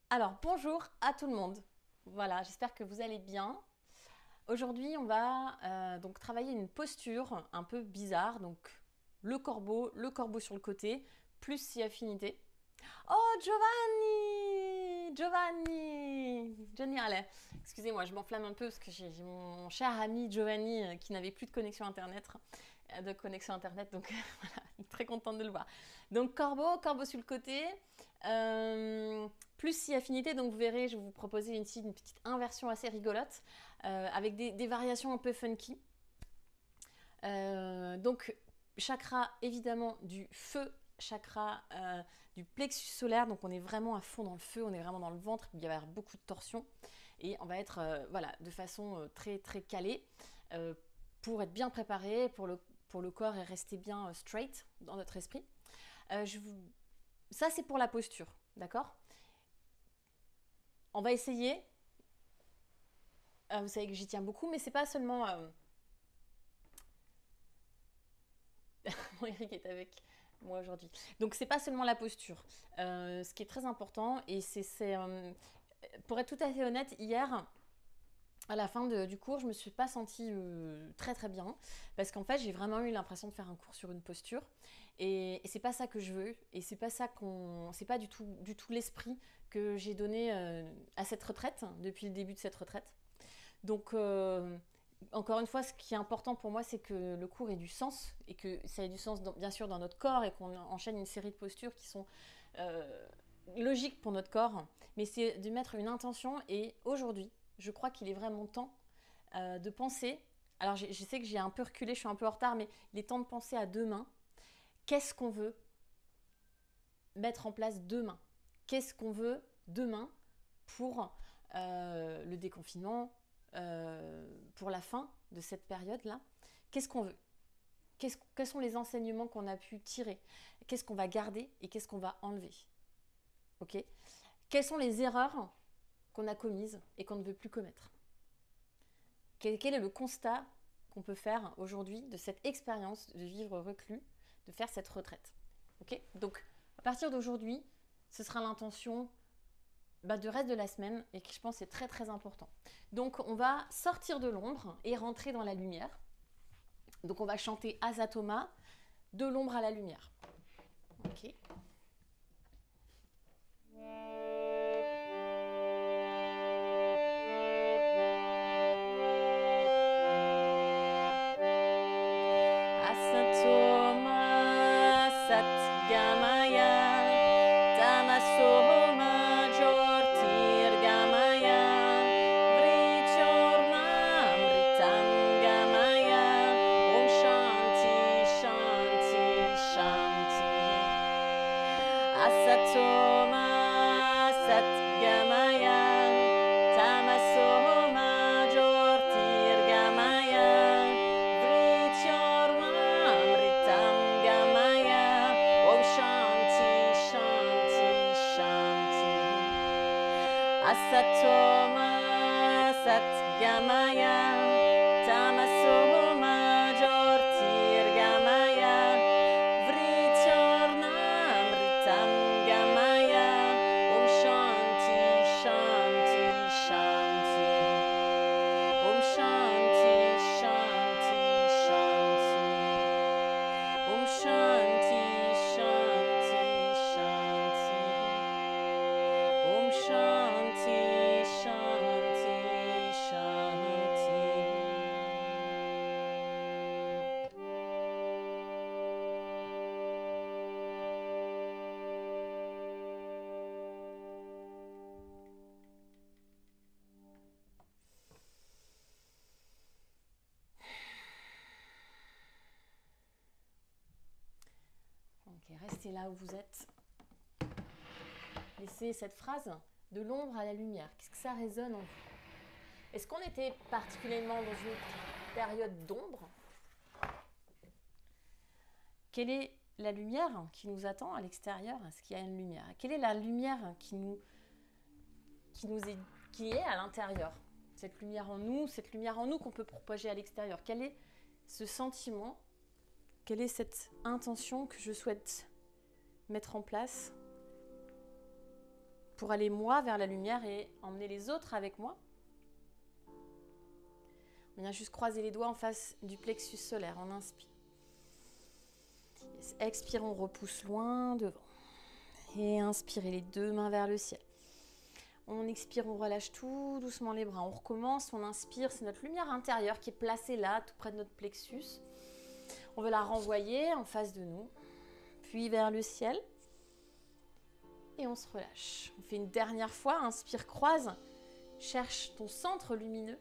Alors, bonjour à tout le monde. Voilà, j'espère que vous allez bien. Aujourd'hui, on va donc travailler une posture un peu bizarre. Donc, le corbeau sur le côté, plus si affinité. Oh, Giovanni! Giovanni! Génial! Excusez-moi, je m'enflamme un peu parce que j'ai mon cher ami Giovanni qui n'avait plus de connexion internet, donc voilà, très contente de le voir. Donc corbeau sur le côté, plus si affinité, donc vous verrez, je vais vous proposer ici une petite inversion assez rigolote, avec des variations un peu funky. Donc chakra évidemment du feu, chakra du plexus solaire, donc on est vraiment à fond dans le feu, on est vraiment dans le ventre, il va y avoir beaucoup de torsion et on va être voilà, de façon très très calée pour être bien préparé, pour le corps et rester bien straight dans notre esprit. Ça c'est pour la posture, d'accord? On va essayer, vous savez que j'y tiens beaucoup, mais c'est pas seulement... Eric est avec moi aujourd'hui. Donc c'est pas seulement la posture. Ce qui est très important, et pour être tout à fait honnête, hier, à la fin du cours, je me suis pas sentie très très bien parce qu'en fait, j'ai vraiment eu l'impression de faire un cours sur une posture et c'est pas ça que je veux et c'est pas du tout l'esprit que j'ai donné à cette retraite depuis le début de cette retraite. Donc encore une fois, ce qui est important pour moi, c'est que le cours ait du sens et que ça ait du sens bien sûr dans notre corps et qu'on enchaîne une série de postures qui sont euh, logiques pour notre corps, mais c'est de mettre une intention. Et aujourd'hui, je crois qu'il est vraiment temps de penser. Alors je sais que j'ai un peu reculé, je suis un peu en retard, mais il est temps de penser à demain. Qu'est-ce qu'on veut mettre en place demain? Qu'est-ce qu'on veut demain pour le déconfinement, pour la fin de cette période-là? Qu'est-ce qu'on veut? Quels sont les enseignements qu'on a pu tirer? Qu'est-ce qu'on va garder et qu'est-ce qu'on va enlever? Ok. Quelles sont les erreurs qu'on a commises et qu'on ne veut plus commettre? Quel est le constat qu'on peut faire aujourd'hui de cette expérience de vivre reclus, de faire cette retraite? Ok. Donc, à partir d'aujourd'hui, ce sera l'intention du reste de la semaine et qui, je pense, est très très important. Donc, on va sortir de l'ombre et rentrer dans la lumière. Donc, on va chanter Azatoma, de l'ombre à la lumière. Ok. Asatoma Satgamaya Tamasoma Jyotirgamaya Vrichornamritam Gamaya Om Shanti Shanti Shanti Asatoma Satgamaya Tamasoma Jyotirgamaya Vrichornamritam Gamaya Om Shanti Shanti Shanti Asatoma Satgamaya Tamasoma Jyotirgamaya Vrichornamritam Gamaya Om Shanti Shanti Shanti Om Shanti Shanti Shanti Om Shanti Shanti Shanti Om Shanti Shanti Shanti. Ok, restez là où vous êtes. Laissez cette phrase de l'ombre à la lumière. Qu'est-ce que ça résonne en vous? Est-ce qu'on était particulièrement dans une période d'ombre? Quelle est la lumière qui nous attend à l'extérieur? Est-ce qu'il y a une lumière? Quelle est la lumière qui, nous est, qui est à l'intérieur? Cette lumière en nous qu'on peut propager à l'extérieur. Quel est ce sentiment? Quelle est cette intention que je souhaite mettre en place pour aller moi vers la lumière et emmener les autres avec moi. On vient juste croiser les doigts en face du plexus solaire. On inspire. Expire, on repousse loin devant. Et inspirez les deux mains vers le ciel. On expire, on relâche tout doucement les bras. On recommence, on inspire. C'est notre lumière intérieure qui est placée là, tout près de notre plexus. On veut la renvoyer en face de nous. Puis vers le ciel. Et on se relâche. On fait une dernière fois. Inspire, croise. Cherche ton centre lumineux.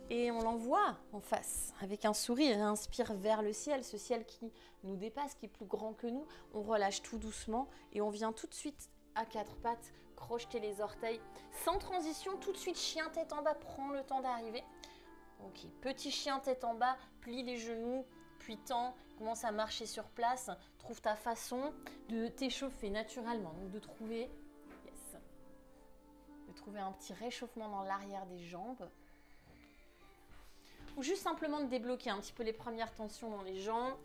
Et on l'envoie en face avec un sourire. Inspire vers le ciel, ce ciel qui nous dépasse, qui est plus grand que nous. On relâche tout doucement et on vient tout de suite à quatre pattes, crocheter les orteils. Sans transition, tout de suite, chien tête en bas, prends le temps d'arriver. Ok, petit chien tête en bas, plie les genoux, puis tends, commence à marcher sur place. Trouve ta façon de t'échauffer naturellement, donc de trouver un petit réchauffement dans l'arrière des jambes. Ou juste simplement de débloquer un petit peu les premières tensions dans les jambes.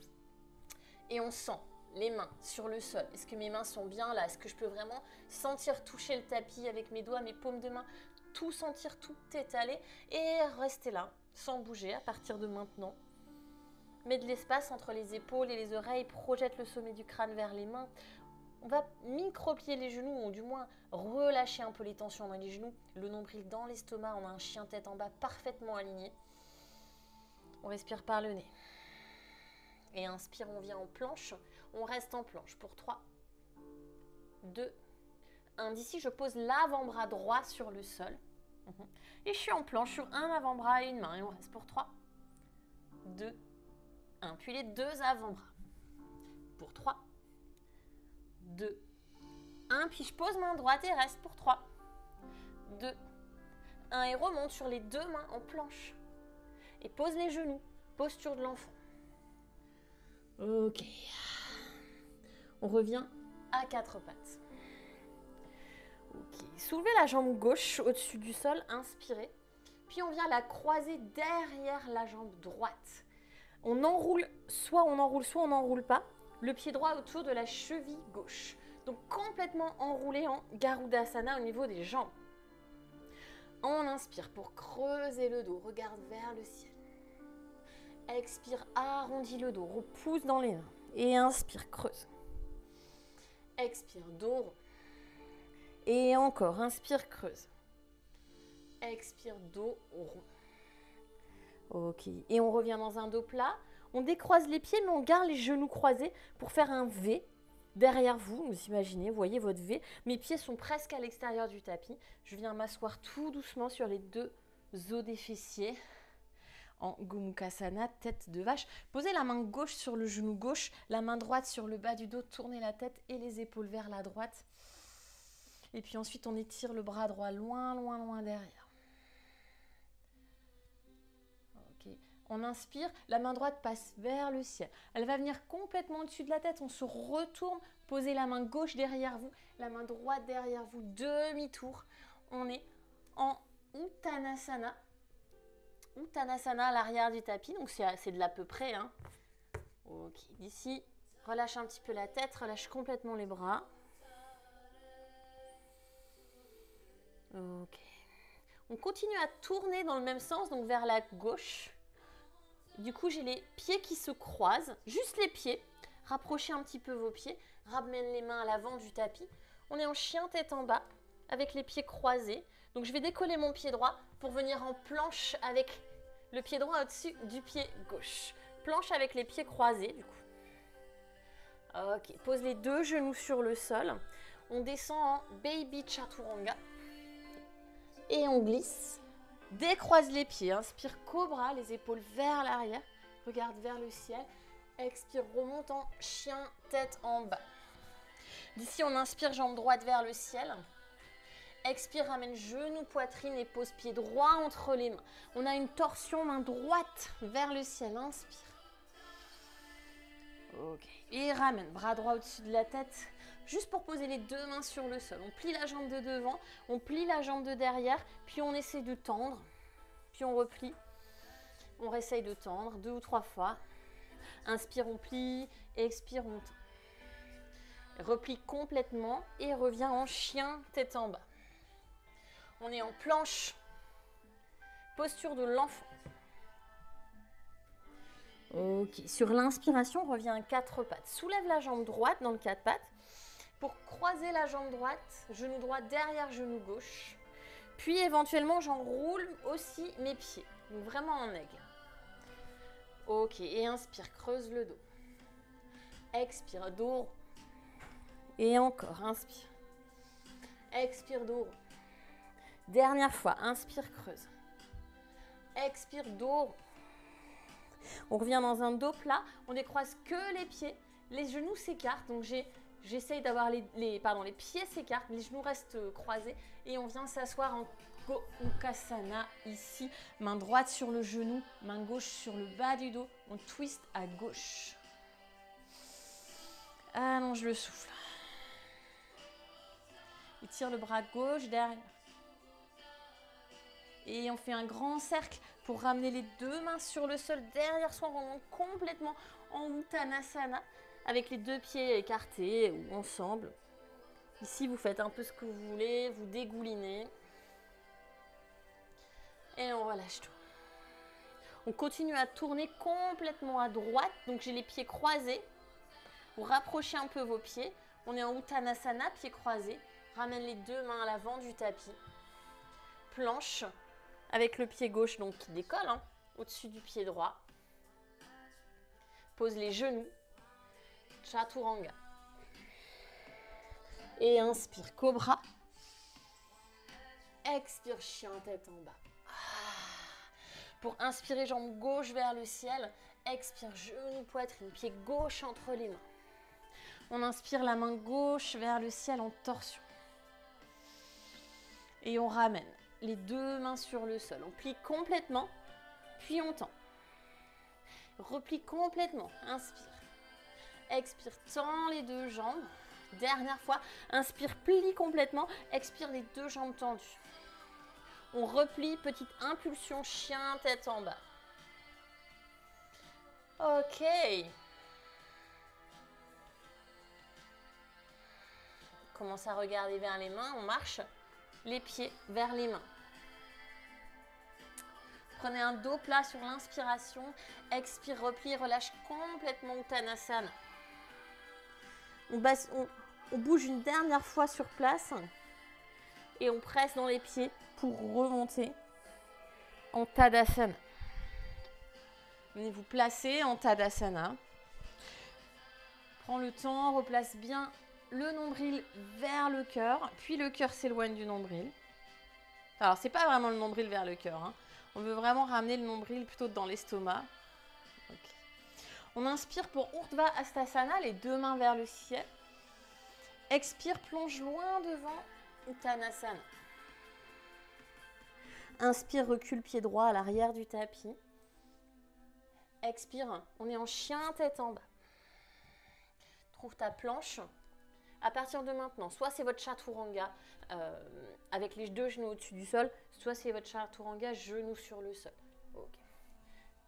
Et on sent les mains sur le sol. Est-ce que mes mains sont bien là? Est-ce que je peux vraiment sentir toucher le tapis avec mes doigts, mes paumes de main? Tout sentir, tout étaler. Et rester là, sans bouger à partir de maintenant. Mets de l'espace entre les épaules et les oreilles. Projette le sommet du crâne vers les mains. On va micro-plier les genoux, ou du moins relâcher un peu les tensions dans les genoux. Le nombril dans l'estomac. On a un chien tête en bas parfaitement aligné. On respire par le nez. Et inspire, on vient en planche. On reste en planche pour 3, 2, 1. D'ici, je pose l'avant-bras droit sur le sol. Et je suis en planche sur un avant-bras et une main. Et on reste pour 3, 2, 1. Puis les deux avant-bras. Pour 3, 2, 1. Puis je pose main droite et reste pour 3, 2, 1. Et remonte sur les deux mains en planche. Et pose les genoux, posture de l'enfant. Ok. On revient à quatre pattes. Ok. Soulevez la jambe gauche au-dessus du sol, inspirez. Puis on vient la croiser derrière la jambe droite. On enroule, soit on n'enroule pas, le pied droit autour de la cheville gauche. Donc complètement enroulé en Garudasana au niveau des jambes. On inspire pour creuser le dos, regarde vers le ciel. Expire, arrondis le dos, repousse dans les mains. Et inspire, creuse. Expire, dos rond. Et encore, inspire, creuse. Expire, dos rond. Ok, et on revient dans un dos plat. On décroise les pieds, mais on garde les genoux croisés pour faire un V. Derrière vous, vous imaginez, vous voyez votre V. Mes pieds sont presque à l'extérieur du tapis. Je viens m'asseoir tout doucement sur les deux os des fessiers. En Gomukhasana, tête de vache. Posez la main gauche sur le genou gauche, la main droite sur le bas du dos, tournez la tête et les épaules vers la droite. Et puis ensuite, on étire le bras droit loin, loin, loin derrière. Ok. On inspire, la main droite passe vers le ciel. Elle va venir complètement au-dessus de la tête. On se retourne, posez la main gauche derrière vous, la main droite derrière vous, demi-tour. On est en Uttanasana. Uttanasana à l'arrière du tapis, donc c'est de l'à peu près. Hein. Ok, d'ici, relâche un petit peu la tête, relâche complètement les bras. Ok. On continue à tourner dans le même sens, donc vers la gauche. Du coup, j'ai les pieds qui se croisent, juste les pieds. Rapprochez un petit peu vos pieds, ramène les mains à l'avant du tapis. On est en chien tête en bas, avec les pieds croisés. Donc, je vais décoller mon pied droit pour venir en planche avec le pied droit au-dessus du pied gauche. Planche avec les pieds croisés, du coup. Ok, pose les deux genoux sur le sol. On descend en Baby Chaturanga. Et on glisse. Décroise les pieds. Inspire, cobra, les épaules vers l'arrière. Regarde vers le ciel. Expire, remonte en chien, tête en bas. D'ici, on inspire, jambe droite vers le ciel. Expire, ramène genou, poitrine et pose pied droit entre les mains. On a une torsion, main droite vers le ciel. Inspire. Ok. Et ramène, bras droit au-dessus de la tête. Juste pour poser les deux mains sur le sol. On plie la jambe de devant, on plie la jambe de derrière, puis on essaie de tendre. Puis on replie. On réessaye de tendre 2 ou 3 fois. Inspire, on plie. Expire, on tend. Replie complètement et revient en chien, tête en bas. On est en planche. Posture de l'enfant. Ok, sur l'inspiration, on revient à 4 pattes. Soulève la jambe droite dans le 4 pattes. Pour croiser la jambe droite, genou droit derrière genou gauche. Puis éventuellement, j'enroule aussi mes pieds. Donc vraiment en aigle. Ok, et inspire, creuse le dos. Expire, dos. Et encore, inspire. Expire, dos. Dernière fois, inspire, creuse. Expire, dos. On revient dans un dos plat, on décroise que les pieds, les genoux s'écartent, donc j'essaye d'avoir les pieds s'écartent, les genoux restent croisés et on vient s'asseoir en Gomukhasana ici, main droite sur le genou, main gauche sur le bas du dos, on twist à gauche. Allonge le souffle. Étire le bras gauche derrière. Et on fait un grand cercle pour ramener les 2 mains sur le sol derrière soi. On remonte complètement en Uttanasana avec les 2 pieds écartés ou ensemble. Ici, vous faites un peu ce que vous voulez, vous dégoulinez. Et on relâche tout. On continue à tourner complètement à droite. Donc, j'ai les pieds croisés. Vous rapprochez un peu vos pieds. On est en Uttanasana, pieds croisés. Ramène les 2 mains à l'avant du tapis. Planche. Avec le pied gauche donc qui décolle au-dessus du pied droit. Pose les genoux. Chaturanga. Et inspire, cobra. Expire, chien tête en bas. Pour inspirer, jambe gauche vers le ciel. Expire, genou, poitrine, pied gauche entre les mains. On inspire la main gauche vers le ciel en torsion. Et on ramène les 2 mains sur le sol. On plie complètement, puis on tend. Replie complètement. Inspire. Expire, tends les 2 jambes. Dernière fois. Inspire, plie complètement. Expire, les 2 jambes tendues. On replie, petite impulsion, chien, tête en bas. Ok. On commence à regarder vers les mains. On marche les pieds vers les mains. Prenez un dos plat sur l'inspiration. Expire, replie, relâche complètement Uttanasana. On bouge une dernière fois sur place. Et on presse dans les pieds pour remonter en Tadasana. Venez vous placer en Tadasana. Prends le temps, replace bien le nombril vers le cœur. Puis le cœur s'éloigne du nombril. Alors, c'est pas vraiment le nombril vers le cœur. On veut vraiment ramener le nombril plutôt dans l'estomac. Okay. On inspire pour Urdhva Hastasana, les 2 mains vers le ciel. Expire, plonge loin devant Uttanasana. Inspire, recule pied droit à l'arrière du tapis. Expire, on est en chien tête en bas. Trouve ta planche. À partir de maintenant, soit c'est votre chaturanga avec les 2 genoux au-dessus du sol, soit c'est votre chaturanga genoux sur le sol. Okay.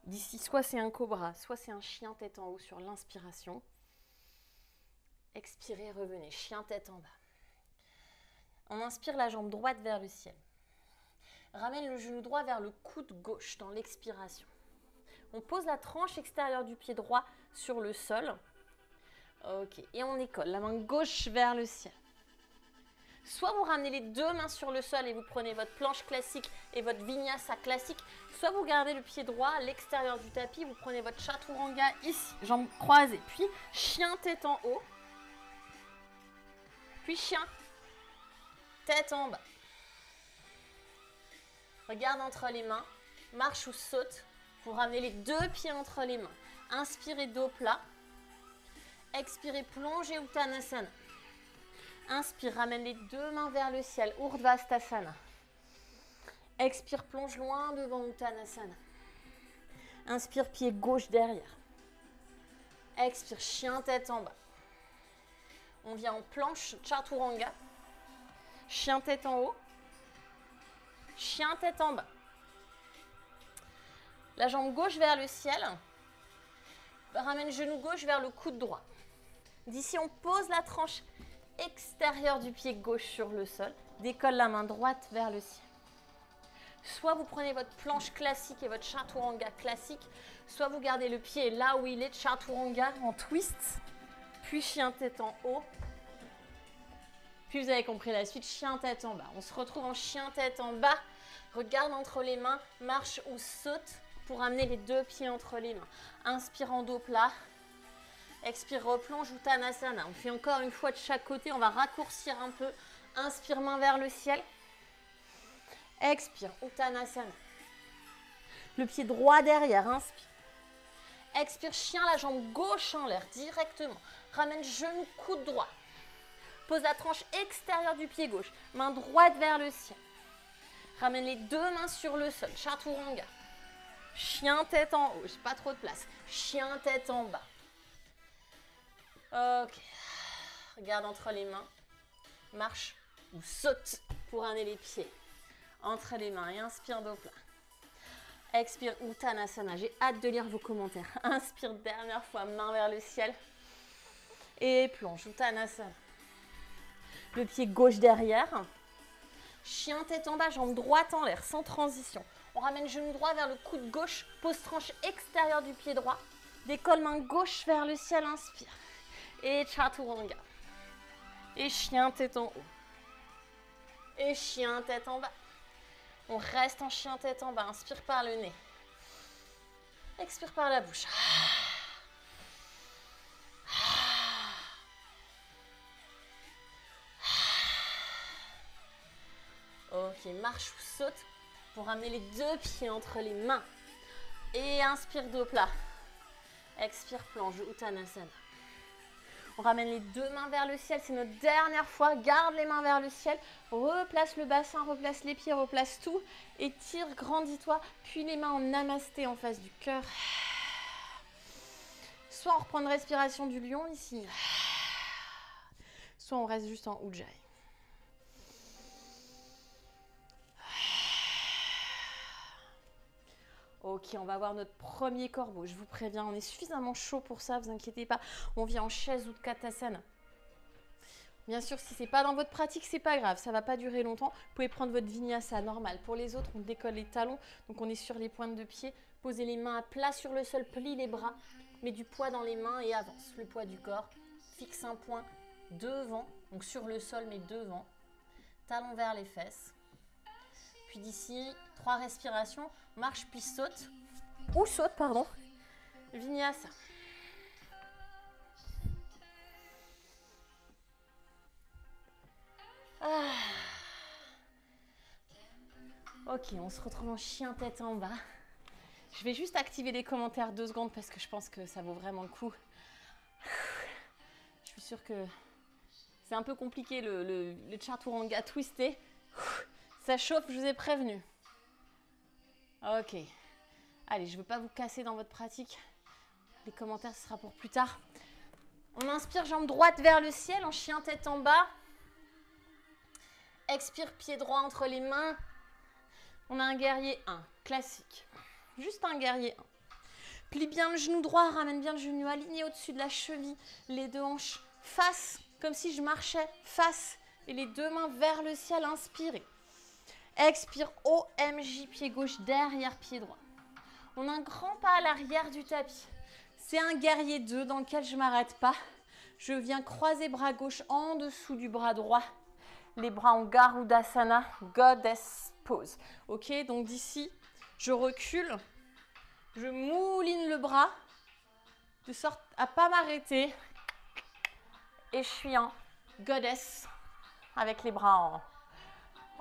D'ici, soit c'est un cobra, soit c'est un chien tête en haut sur l'inspiration. Expirez, revenez, chien tête en bas. On inspire la jambe droite vers le ciel. Ramène le genou droit vers le coude gauche dans l'expiration. On pose la tranche extérieure du pied droit sur le sol. Ok, et on école la main gauche vers le ciel. Soit vous ramenez les 2 mains sur le sol et vous prenez votre planche classique et votre vinyasa classique, soit vous gardez le pied droit à l'extérieur du tapis, vous prenez votre chaturanga ici, jambes croisées, puis chien tête en haut, puis chien tête en bas. Regarde entre les mains, marche ou saute pour ramener les 2 pieds entre les mains. Inspirez, dos plat. Expirez, plongez Uttanasana. Inspire, ramène les 2 mains vers le ciel, Urdhva Hastasana. Expire, plonge loin devant Uttanasana. Inspire, pied gauche derrière. Expire, chien tête en bas. On vient en planche, chaturanga. Chien tête en haut. Chien tête en bas. La jambe gauche vers le ciel. Ramène genou gauche vers le coude droit. D'ici, on pose la tranche extérieur du pied gauche sur le sol. Décolle la main droite vers le ciel. Soit vous prenez votre planche classique et votre chaturanga classique, soit vous gardez le pied là où il est, chaturanga en twist, puis chien tête en haut. Puis vous avez compris la suite, chien tête en bas. On se retrouve en chien tête en bas. Regarde entre les mains, marche ou saute pour amener les deux pieds entre les mains. Inspire en dos plat. Expire, replonge, Uttanasana. On fait encore une fois de chaque côté. On va raccourcir un peu. Inspire, main vers le ciel. Expire, Uttanasana. Le pied droit derrière, inspire. Expire, chien, la jambe gauche en l'air directement. Ramène genou, coude droit. Pose la tranche extérieure du pied gauche. Main droite vers le ciel. Ramène les deux mains sur le sol. Chaturanga. Chien tête en haut. J'ai pas trop de place. Chien tête en bas. Ok. Regarde entre les mains. Marche ou saute pour amener les pieds entre les mains. Et inspire dos plat. Expire Uttanasana. J'ai hâte de lire vos commentaires. Inspire dernière fois. Main vers le ciel. Et plonge. Uttanasana. Le pied gauche derrière. Chien tête en bas, jambe droite en l'air, sans transition. On ramène genou droit vers le coude gauche. Pose tranche extérieure du pied droit. Décolle main gauche vers le ciel, inspire. Et chaturanga. Et chien tête en haut. Et chien tête en bas. On reste en chien tête en bas. Inspire par le nez. Expire par la bouche. Ok, marche ou saute pour ramener les deux pieds entre les mains. Et inspire dos plat. Expire, planche, Uttanasana. On ramène les deux mains vers le ciel. C'est notre dernière fois. Garde les mains vers le ciel. Replace le bassin, replace les pieds, replace tout. Étire, grandis-toi. Puis les mains en namasté en face du cœur. Soit on reprend une respiration du lion ici. Soit on reste juste en Ujjayi. Ok, on va voir notre premier corbeau. Je vous préviens, on est suffisamment chaud pour ça, vous inquiétez pas. On vient en chaise Utkatasana. Bien sûr, si ce n'est pas dans votre pratique, c'est pas grave, ça ne va pas durer longtemps. Vous pouvez prendre votre vinyasa normal. Pour les autres, on décolle les talons, donc on est sur les pointes de pied. Posez les mains à plat sur le sol, plie les bras, mets du poids dans les mains et avance. Le poids du corps, fixe un point devant, donc sur le sol mais devant. Talons vers les fesses. Puis d'ici, 3 respirations, marche puis saute, ou saute, pardon, vinyasa. Ok, on se retrouve en chien tête en bas. Je vais juste activer les commentaires 2 secondes parce que je pense que ça vaut vraiment le coup. Je suis sûre que c'est un peu compliqué le chaturanga twisté. Ça chauffe, je vous ai prévenu. Ok. Allez, je ne veux pas vous casser dans votre pratique. Les commentaires, ce sera pour plus tard. On inspire, jambe droite vers le ciel, en chien tête en bas. Expire, pied droit entre les mains. On a un guerrier 1, classique. Juste un guerrier 1. Plie bien le genou droit, ramène bien le genou aligné au-dessus de la cheville. Les deux hanches face, comme si je marchais face. Et les deux mains vers le ciel, inspirez. Expire, OMJ, pied gauche derrière pied droit. On a un grand pas à l'arrière du tapis. C'est un guerrier 2 dans lequel je ne m'arrête pas. Je viens croiser bras gauche en dessous du bras droit. Les bras en Garudasana, Goddess Pose. Ok, donc d'ici, je recule. Je mouline le bras de sorte à ne pas m'arrêter. Et je suis en Goddess avec les bras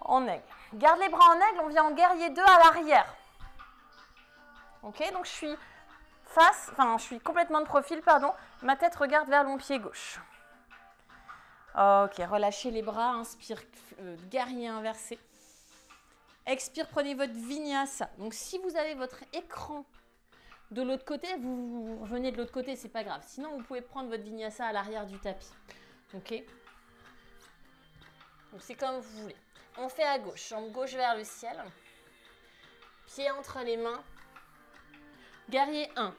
en aigle. Garde les bras en aigle, on vient en guerrier 2 à l'arrière. Ok, donc je suis je suis complètement de profil, pardon. Ma tête regarde vers mon pied gauche. Ok, relâchez les bras, inspire, guerrier inversé. Expire, prenez votre vinyasa. Donc si vous avez votre écran de l'autre côté, vous revenez de l'autre côté, c'est pas grave. Sinon, vous pouvez prendre votre vinyasa à l'arrière du tapis. Ok. Donc c'est comme vous voulez. On fait à gauche, jambe gauche vers le ciel. Pied entre les mains. Guerrier 1.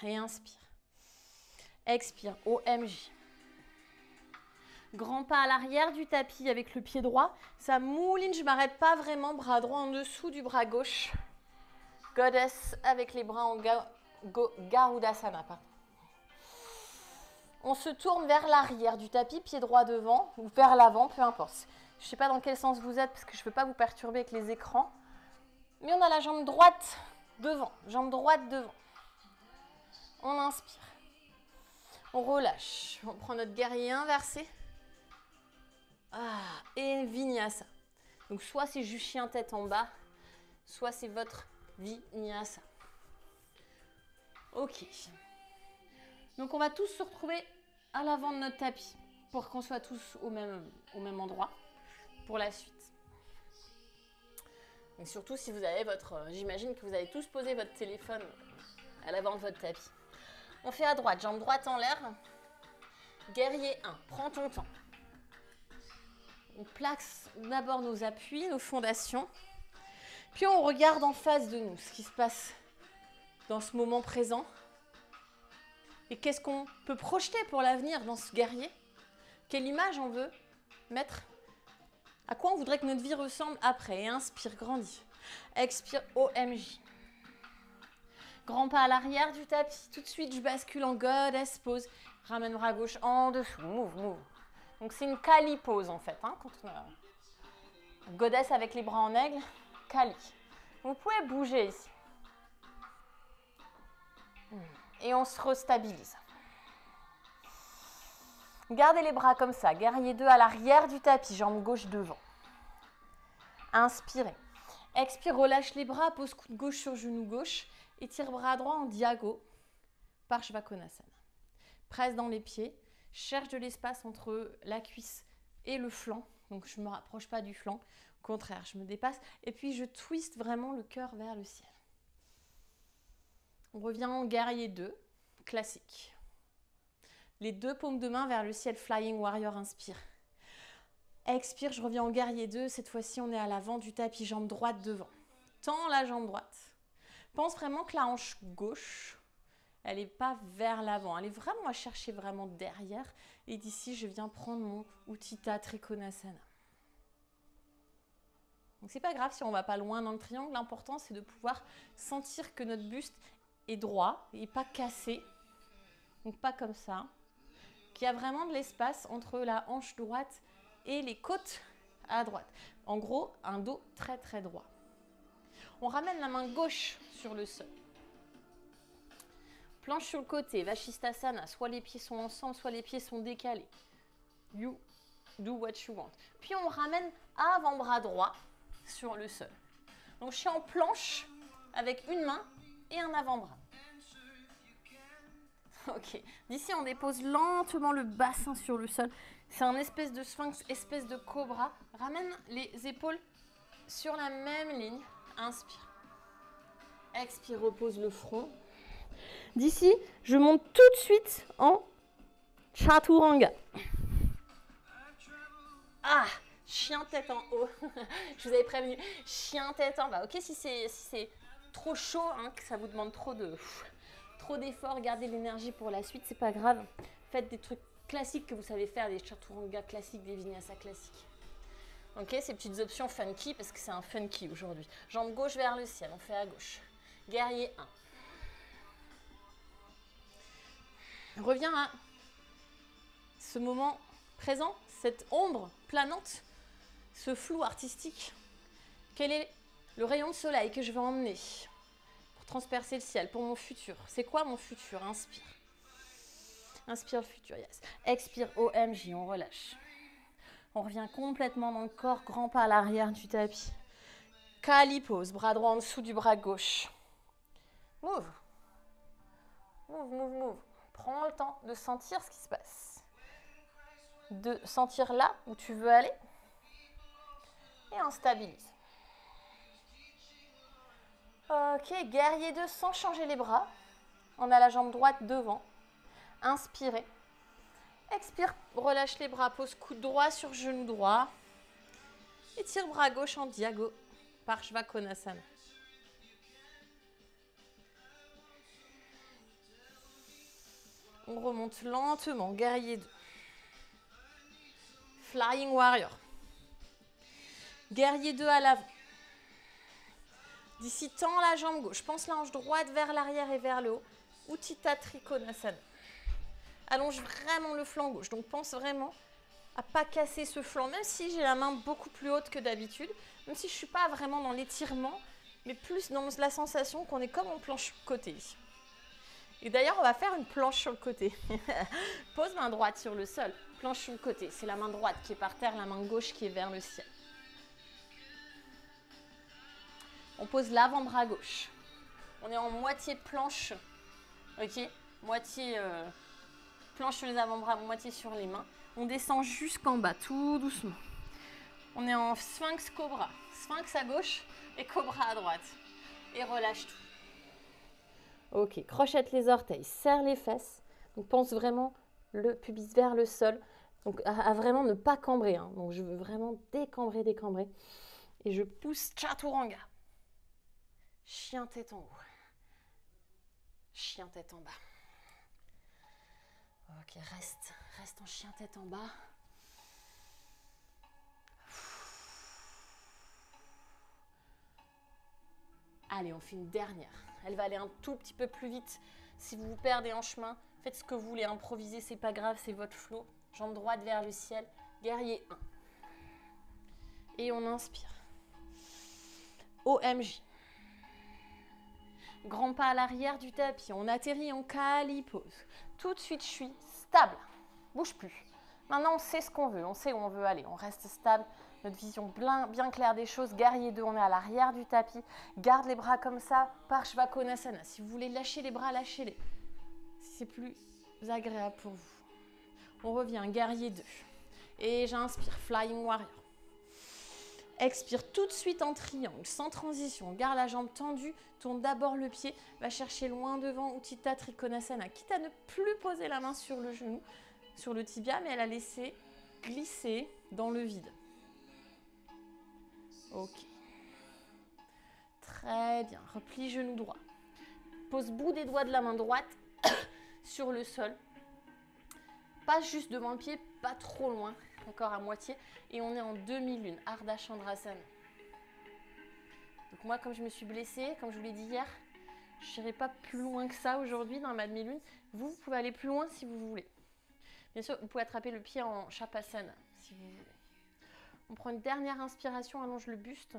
Et inspire. Expire, OMJ. Grand pas à l'arrière du tapis avec le pied droit. Ça mouline, je ne m'arrête pas vraiment. Bras droit en dessous du bras gauche. Goddess avec les bras en Garudasana. Pardon. On se tourne vers l'arrière du tapis, pied droit devant ou vers l'avant, peu importe. Je ne sais pas dans quel sens vous êtes parce que je ne veux pas vous perturber avec les écrans. Mais on a la jambe droite devant, jambe droite devant. On inspire. On relâche. On prend notre guerrier inversé. Et Vinyasa. Donc soit c'est juste chien tête en bas, soit c'est votre Vinyasa. Ok. Donc on va tous se retrouver à l'avant de notre tapis pour qu'on soit tous au même endroit pour la suite. Et surtout si vous avez j'imagine que vous avez tous posé votre téléphone à l'avant de votre tapis. On fait à droite, jambe droite en l'air. Guerrier 1, prends ton temps. On place d'abord nos appuis, nos fondations. Puis on regarde en face de nous ce qui se passe dans ce moment présent. Et qu'est-ce qu'on peut projeter pour l'avenir dans ce guerrier? Quelle image on veut mettre? À quoi on voudrait que notre vie ressemble après? Et inspire, grandis. Expire, OMJ. Grand pas à l'arrière du tapis. Tout de suite, je bascule en Goddess pose. Ramène bras gauche en dessous. Move, move. Donc, c'est une Kali pose, en fait. Quand on a Goddess avec les bras en aigle, Kali. Vous pouvez bouger ici. Et on se restabilise. Gardez les bras comme ça. Guerrier 2 à l'arrière du tapis. Jambe gauche devant. Inspirez. Expire, relâche les bras. Pose coude gauche sur genou gauche. Étire bras droit en diago. Parshvakonasana. Presse dans les pieds. Cherche de l'espace entre la cuisse et le flanc. Donc, je ne me rapproche pas du flanc. Au contraire, je me dépasse. Et puis, je twiste vraiment le cœur vers le ciel. On revient en guerrier 2, classique. Les deux paumes de main vers le ciel, Flying Warrior, inspire. Expire, je reviens en guerrier 2. Cette fois-ci, on est à l'avant du tapis, jambe droite devant. Tends la jambe droite. Pense vraiment que la hanche gauche, elle n'est pas vers l'avant. Elle est vraiment à chercher vraiment derrière. Et d'ici, je viens prendre mon Utthita Trikonasana. Donc, c'est pas grave si on ne va pas loin dans le triangle. L'important, c'est de pouvoir sentir que notre buste est droit et pas cassé. Donc, pas comme ça. Qu'il y a vraiment de l'espace entre la hanche droite et les côtes à droite. En gros, un dos très, très droit. On ramène la main gauche sur le sol. Planche sur le côté, Vashisthasana. Soit les pieds sont ensemble, soit les pieds sont décalés. You do what you want. Puis on ramène avant-bras droit sur le sol. Donc je suis en planche avec une main et un avant-bras. Ok. D'ici on dépose lentement le bassin sur le sol. C'est un espèce de sphinx, espèce de cobra. Ramène les épaules sur la même ligne. Inspire. Expire, repose le front. D'ici, je monte tout de suite en Chaturanga. Chien tête en haut. Je vous avais prévenu. Chien tête en bas. Ok, si c'est trop chaud, que ça vous demande trop d'efforts, gardez l'énergie pour la suite, c'est pas grave. Faites des trucs classiques que vous savez faire, des Chaturanga classiques, des Vinyasa classiques. Ok, ces petites options funky, parce que c'est un funky aujourd'hui. Jambe gauche vers le ciel, on fait à gauche. Guerrier 1. Reviens à ce moment présent, cette ombre planante, ce flou artistique. Quel est le rayon de soleil que je vais emmener pour transpercer le ciel, pour mon futur? C'est quoi mon futur? Inspire. Inspire le futur, yes. Expire, OMJ, on relâche. On revient complètement dans le corps, grand pas à l'arrière du tapis. Kali pose, bras droit en dessous du bras gauche. Move. Move, move, move. Prends le temps de sentir ce qui se passe. De sentir là où tu veux aller. Et on stabilise. Ok, guerrier 2 sans changer les bras. On a la jambe droite devant. Inspirez. Expire, relâche les bras, pose coude droit sur genou droit. Étire bras gauche en diago, Parshvakonasana. On remonte lentement, guerrier 2. Flying Warrior. Guerrier 2 à l'avant. D'ici, tends la jambe gauche. Pense la hanche droite vers l'arrière et vers le haut. Utthita Trikonasana. Allonge vraiment le flanc gauche. Donc, pense vraiment à ne pas casser ce flanc, même si j'ai la main beaucoup plus haute que d'habitude, même si je ne suis pas vraiment dans l'étirement, mais plus dans la sensation qu'on est comme en planche sur le côté ici. Et d'ailleurs, on va faire une planche sur le côté. Pose main droite sur le sol, planche sur le côté. C'est la main droite qui est par terre, la main gauche qui est vers le ciel. On pose l'avant-bras gauche. On est en moitié planche, ok? Moitié planche sur les avant-bras, moitié sur les mains. On descend jusqu'en bas, tout doucement. On est en sphinx cobra. Sphinx à gauche et cobra à droite. Et relâche tout. Ok, crochette les orteils, serre les fesses. Donc pense vraiment le pubis vers le sol. Donc à vraiment ne pas cambrer. Hein. Donc je veux vraiment décambrer, décambrer. Et je pousse chaturanga. Chien tête en haut. Chien tête en bas. Ok, reste en chien tête en bas. Allez, on fait une dernière. Elle va aller un tout petit peu plus vite. Si vous vous perdez en chemin, faites ce que vous voulez, improviser, c'est pas grave, c'est votre flow. Jambe droite vers le ciel, guerrier 1. Et on inspire. OMJ. Grand pas à l'arrière du tapis, on atterrit en cali-pose. Tout de suite, je suis stable, bouge plus. Maintenant, on sait ce qu'on veut, on sait où on veut aller, on reste stable. Notre vision bien claire des choses. Guerrier 2, on est à l'arrière du tapis. Garde les bras comme ça, Parshvakonasana. Si vous voulez lâcher les bras, lâchez-les. Si c'est plus agréable pour vous. On revient, guerrier 2. Et j'inspire, Flying Warrior. Expire tout de suite en triangle, sans transition. Garde la jambe tendue, tourne d'abord le pied. Va chercher loin devant, Utthita Trikonasana. Quitte à ne plus poser la main sur le genou, sur le tibia, mais elle a laissé glisser dans le vide. Ok. Très bien. Replie genou droit. Pose bout des doigts de la main droite sur le sol. Pas juste devant le pied, pas trop loin. D'accord, à moitié. Et on est en demi-lune, Ardha Chandrasana. Donc moi, comme je me suis blessée, comme je vous l'ai dit hier, je n'irai pas plus loin que ça aujourd'hui dans ma demi-lune. Vous pouvez aller plus loin si vous voulez. Bien sûr, vous pouvez attraper le pied en Shavasana si vous voulez. On prend une dernière inspiration, allonge le buste.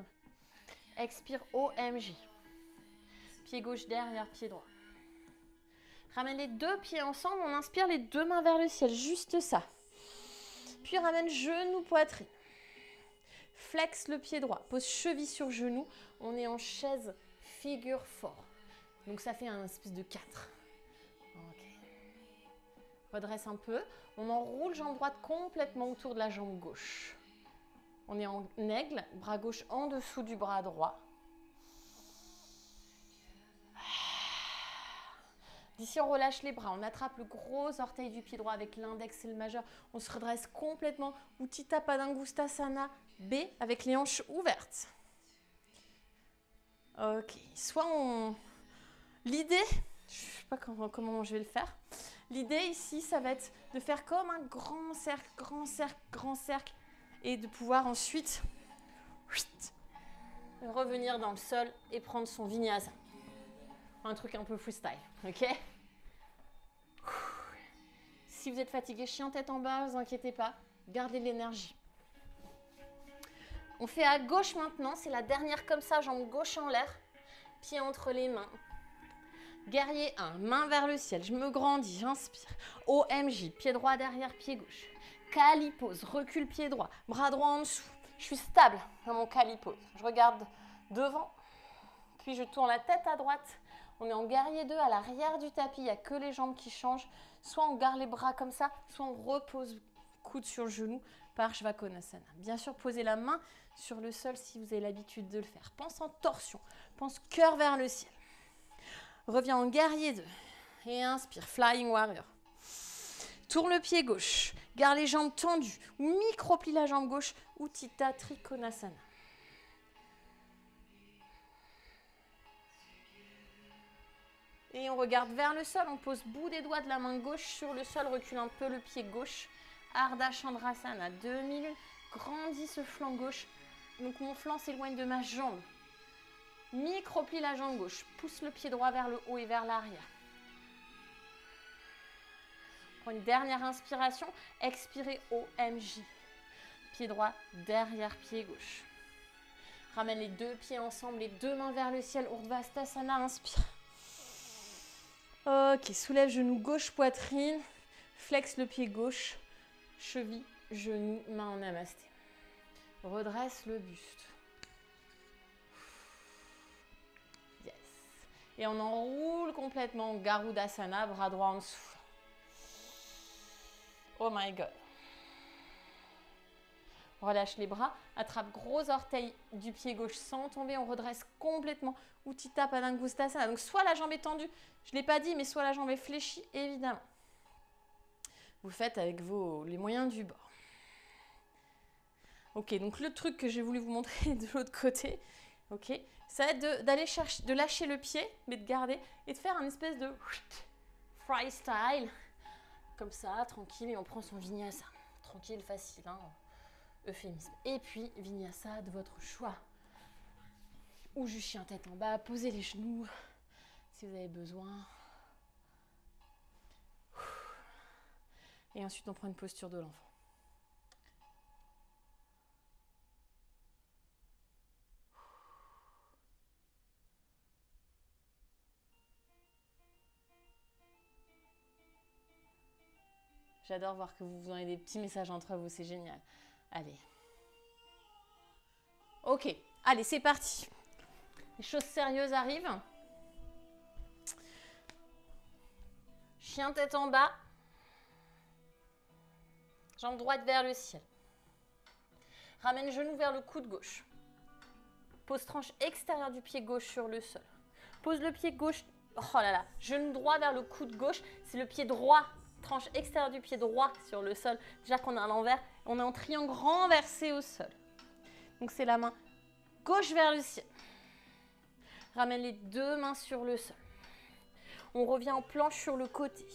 Expire OMJ. Pied gauche derrière, pied droit. Ramène les deux pieds ensemble, on inspire les deux mains vers le ciel, juste ça. Puis ramène genou, poitrine. Flex le pied droit, pose cheville sur genou. On est en chaise figure 4. Donc ça fait un espèce de 4. Ok. Redresse un peu. On enroule jambe droite complètement autour de la jambe gauche. On est en aigle, bras gauche en dessous du bras droit. D'ici, on relâche les bras. On attrape le gros orteil du pied droit avec l'index et le majeur. On se redresse complètement. Utthita Padangusthasana B avec les hanches ouvertes. Ok. Soit on... L'idée, je ne sais pas comment je vais le faire. L'idée ici, ça va être de faire comme un grand cercle, grand cercle, grand cercle. Et de pouvoir ensuite revenir dans le sol et prendre son vinyasa. Un truc un peu freestyle, ok? Si vous êtes fatigué, chien tête en bas, ne vous inquiétez pas, gardez l'énergie. On fait à gauche maintenant, c'est la dernière comme ça, jambe gauche en l'air, pied entre les mains. Guerrier 1, main vers le ciel, je me grandis, j'inspire. OMJ, pied droit derrière, pied gauche. Cali-pose, recule pied droit, bras droit en dessous. Je suis stable dans mon cali-pose. Je regarde devant, puis je tourne la tête à droite. On est en guerrier 2 à l'arrière du tapis, il n'y a que les jambes qui changent. Soit on garde les bras comme ça, soit on repose coude sur le genou, Parshvakonasana. Bien sûr, posez la main sur le sol si vous avez l'habitude de le faire. Pense en torsion, pense cœur vers le ciel. Reviens en guerrier 2 et inspire, Flying Warrior. Tourne le pied gauche, garde les jambes tendues, micro-plie la jambe gauche, Utthita Trikonasana. Et on regarde vers le sol, on pose bout des doigts de la main gauche sur le sol, recule un peu le pied gauche. Ardha Chandrasana, 2 minutes, grandis ce flanc gauche. Donc mon flanc s'éloigne de ma jambe. Micro-plie la jambe gauche, pousse le pied droit vers le haut et vers l'arrière. Prends une dernière inspiration, expirez OMJ. Pied droit derrière pied gauche. Ramène les deux pieds ensemble, les deux mains vers le ciel, Urdhvastasana, inspire. Ok, soulève genou gauche, poitrine, flexe le pied gauche, cheville, genou, main en namasté. Redresse le buste. Yes. Et on enroule complètement, Garudasana, bras droit en dessous. Oh my God. Relâche les bras, attrape gros orteil du pied gauche sans tomber, on redresse complètement. Utthita Padangusthasana. Donc soit la jambe est tendue, je ne l'ai pas dit, mais soit la jambe est fléchie, évidemment. Vous faites avec les moyens du bord. Ok, donc le truc que j'ai voulu vous montrer de l'autre côté, ok, ça va être d'aller chercher, de lâcher le pied, mais de garder, et de faire un espèce de freestyle, comme ça, tranquille, et on prend son vinyasa. Tranquille, facile, hein. Euphémisme. Et puis, vinyasa de votre choix. Ou juste chien tête en bas, posez les genoux si vous avez besoin. Et ensuite, on prend une posture de l'enfant. J'adore voir que vous avez des petits messages entre vous, c'est génial. Allez. Ok, allez, c'est parti. Les choses sérieuses arrivent. Chien tête en bas. Jambe droite vers le ciel. Ramène genou vers le coude gauche. Pose tranche extérieure du pied gauche sur le sol. Pose le pied gauche. Oh là là. Genou droit vers le coude gauche. C'est le pied droit. Tranche extérieure du pied droit sur le sol. Déjà qu'on est à l'envers. On est en triangle renversé au sol. Donc c'est la main gauche vers le ciel. Ramène les deux mains sur le sol. On revient en planche sur le côté.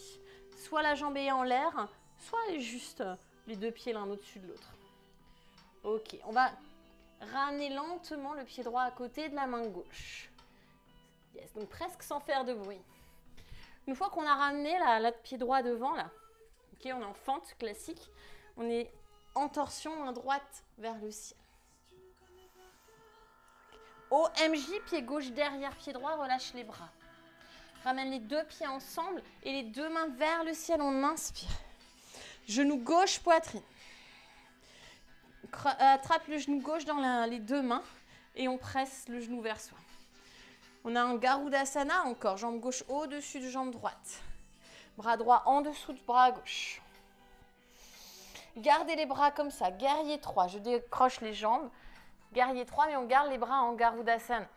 Soit la jambe est en l'air, soit juste les deux pieds l'un au-dessus de l'autre. Ok, on va ramener lentement le pied droit à côté de la main gauche. Yes, donc presque sans faire de bruit. Une fois qu'on a ramené le pied droit devant, là, ok, on est en fente classique, on est en torsion, main droite vers le ciel. OMJ, pied gauche derrière pied droit, relâche les bras. Ramène les deux pieds ensemble et les deux mains vers le ciel, on inspire. Genou gauche, poitrine. Attrape le genou gauche dans les deux mains et on presse le genou vers soi. On a un Garudasana encore, jambe gauche au-dessus de jambe droite. Bras droit en dessous de bras gauche. Gardez les bras comme ça, guerrier 3. Je décroche les jambes. Guerrier 3, mais on garde les bras en Garudasana.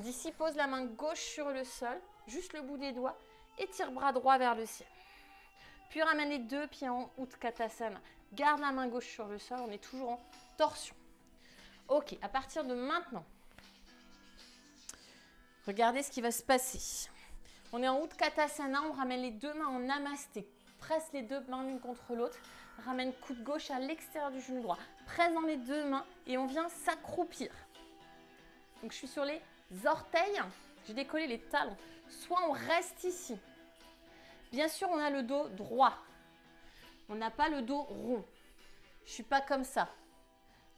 D'ici, pose la main gauche sur le sol, juste le bout des doigts, et tire bras droit vers le ciel. Puis ramène les deux pieds en Utkatasana. Garde la main gauche sur le sol, on est toujours en torsion. Ok, à partir de maintenant, regardez ce qui va se passer. On est en Utkatasana, on ramène les deux mains en Namasté. Presse les deux mains l'une contre l'autre. Ramène coude gauche à l'extérieur du genou droit. Presse dans les deux mains et on vient s'accroupir. Donc je suis sur les orteils, j'ai décollé les talons. Soit on reste ici. Bien sûr, on a le dos droit. On n'a pas le dos rond. Je ne suis pas comme ça.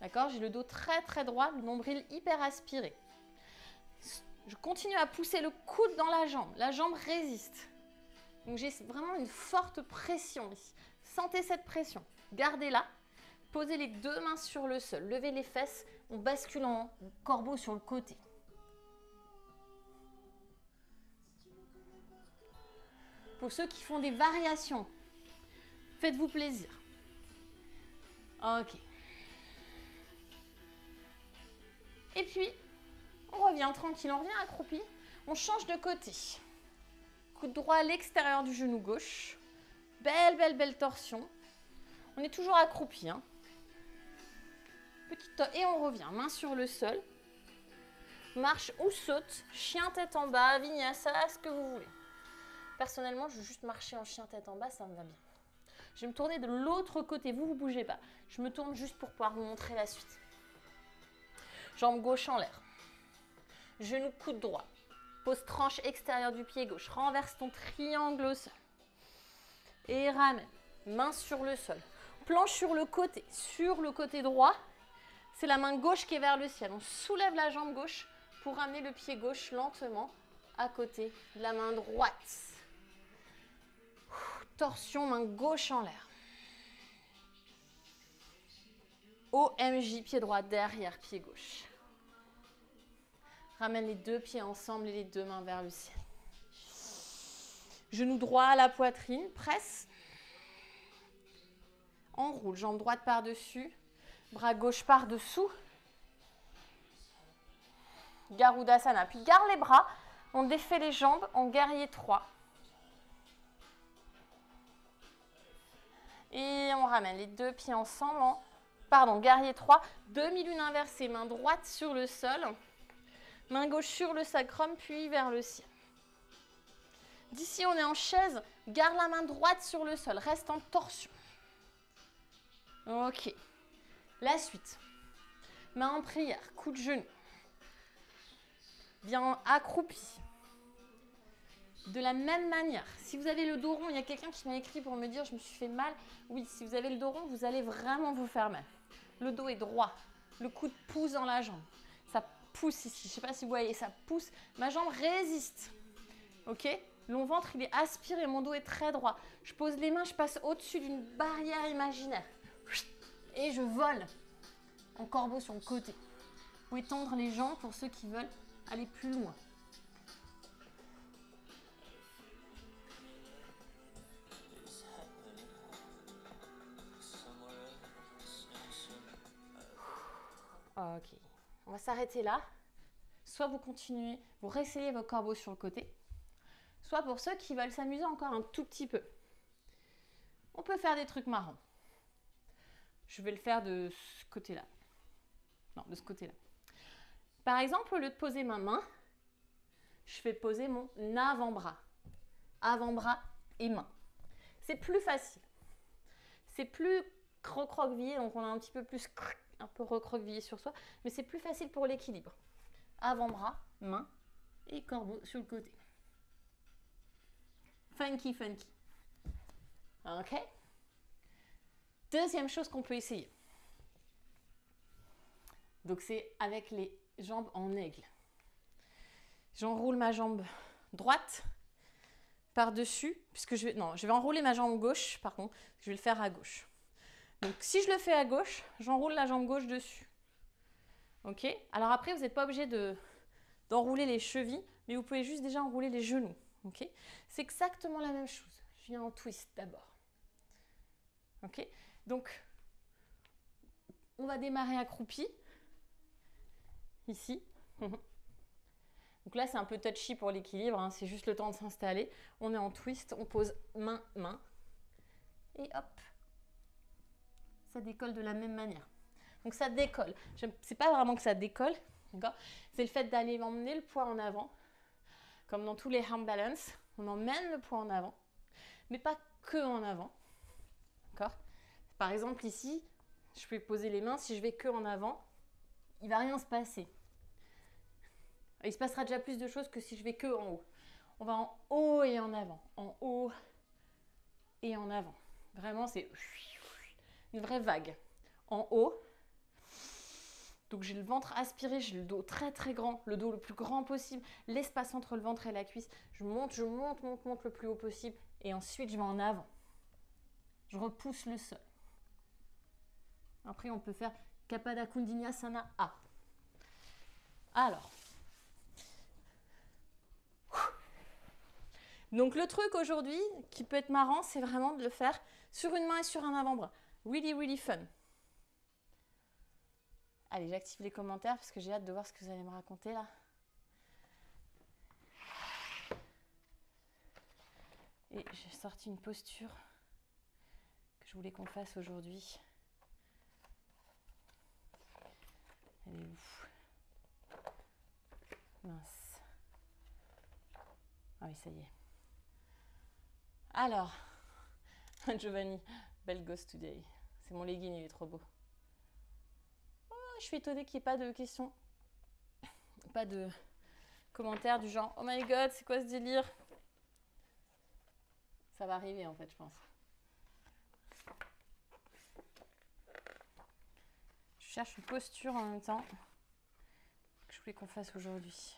D'accord? J'ai le dos très très droit, le nombril hyper aspiré. Je continue à pousser le coude dans la jambe. La jambe résiste. Donc j'ai vraiment une forte pression ici. Sentez cette pression. Gardez-la. Posez les deux mains sur le sol. Levez les fesses. On bascule en corbeau sur le côté. Pour ceux qui font des variations, faites-vous plaisir. Ok. Et puis, on revient tranquille, on revient accroupi. On change de côté. Coude droit à l'extérieur du genou gauche. Belle, belle, belle torsion. On est toujours accroupi. Hein. Et on revient, main sur le sol. marche ou saute, chien tête en bas, vinyasa, ce que vous voulez. Personnellement, je veux juste marcher en chien tête en bas, ça me va bien. Je vais me tourner de l'autre côté, vous ne bougez pas. Je me tourne juste pour pouvoir vous montrer la suite. Jambe gauche en l'air. Genou coude droit. Pose tranche extérieure du pied gauche. Renverse ton triangle au sol. Et ramène. Main sur le sol. Planche sur le côté droit. C'est la main gauche qui est vers le ciel. On soulève la jambe gauche pour ramener le pied gauche lentement à côté de la main droite. Torsion, main gauche en l'air. OMJ, pied droit derrière, pied gauche. Ramène les deux pieds ensemble et les deux mains vers le ciel. Genou droit à la poitrine, presse. Enroule, jambe droite par-dessus, bras gauche par-dessous. Garudasana. Puis garde les bras, on défait les jambes en guerrier 3. Et on ramène les deux pieds ensemble en guerrier 3, demi-lune inversée, main droite sur le sol, main gauche sur le sacrum, puis vers le ciel. D'ici, on est en chaise, garde la main droite sur le sol, reste en torsion. Ok. La suite. Main en prière, coup de genou. Bien accroupi. De la même manière, si vous avez le dos rond, il y a quelqu'un qui m'a écrit pour me dire je me suis fait mal. Oui, si vous avez le dos rond, vous allez vraiment vous faire mal. Le dos est droit, le coude pousse dans la jambe. Ça pousse ici, je ne sais pas si vous voyez, ça pousse. Ma jambe résiste. Ok? Mon ventre, il est aspiré, mon dos est très droit. Je pose les mains, je passe au-dessus d'une barrière imaginaire. Et je vole en corbeau sur le côté. Vous pouvez tendre les jambes pour ceux qui veulent aller plus loin. Ok, on va s'arrêter là. Soit vous continuez, vous réessayez vos corbeaux sur le côté, soit pour ceux qui veulent s'amuser encore un tout petit peu. On peut faire des trucs marrants. Je vais le faire de ce côté-là. Non, de ce côté-là. Par exemple, au lieu de poser ma main, je vais poser mon avant-bras. Avant-bras et main. C'est plus facile. C'est plus recroquevillé, donc on a un petit peu plus recroquevillé sur soi, mais c'est plus facile pour l'équilibre. Avant-bras, main et corbeau sur le côté. Funky, funky. Ok? Deuxième chose qu'on peut essayer. Donc c'est avec les jambes en aigle. J'enroule ma jambe droite par-dessus, puisque je vais enrouler ma jambe gauche, par contre, je vais le faire à gauche. Donc si je le fais à gauche, j'enroule la jambe gauche dessus. Ok? Alors après, vous n'êtes pas obligé d'enrouler les chevilles, mais vous pouvez juste déjà enrouler les genoux. Ok? C'est exactement la même chose. Je viens en twist d'abord. Ok? Donc, on va démarrer accroupi. Ici. Donc là, c'est un peu touchy pour l'équilibre. Hein. C'est juste le temps de s'installer. On est en twist. On pose main, main. Et hop. Ça décolle de la même manière. Donc ça décolle. C'est pas vraiment que ça décolle. C'est le fait d'aller emmener le poids en avant. Comme dans tous les arm balance. On emmène le poids en avant. Mais pas que en avant. Par exemple, ici, je peux poser les mains. Si je vais que en avant, il ne va rien se passer. Il se passera déjà plus de choses que si je vais que en haut. On va en haut et en avant. En haut et en avant. Vraiment, c'est une vraie vague. En haut. Donc, j'ai le ventre aspiré, j'ai le dos très très grand, le dos le plus grand possible, l'espace entre le ventre et la cuisse. Je monte le plus haut possible. Et ensuite, je vais en avant. Je repousse le sol. Après, on peut faire Kapada Kundinasana A. Alors. Donc, le truc aujourd'hui qui peut être marrant, c'est vraiment de le faire sur une main et sur un avant-bras. Really, really fun. Allez, j'active les commentaires parce que j'ai hâte de voir ce que vous allez me raconter là. Et j'ai sorti une posture que je voulais qu'on fasse aujourd'hui. Elle est où? Mince. Ah oui, ça y est. Alors, Giovanni, belle gosse today. C'est mon legging, il est trop beau. Oh, je suis étonnée qu'il n'y ait pas de questions. Pas de commentaires du genre « Oh my god, c'est quoi ce délire ?» Ça va arriver en fait, je pense. Je cherche une posture en même temps que je voulais qu'on fasse aujourd'hui.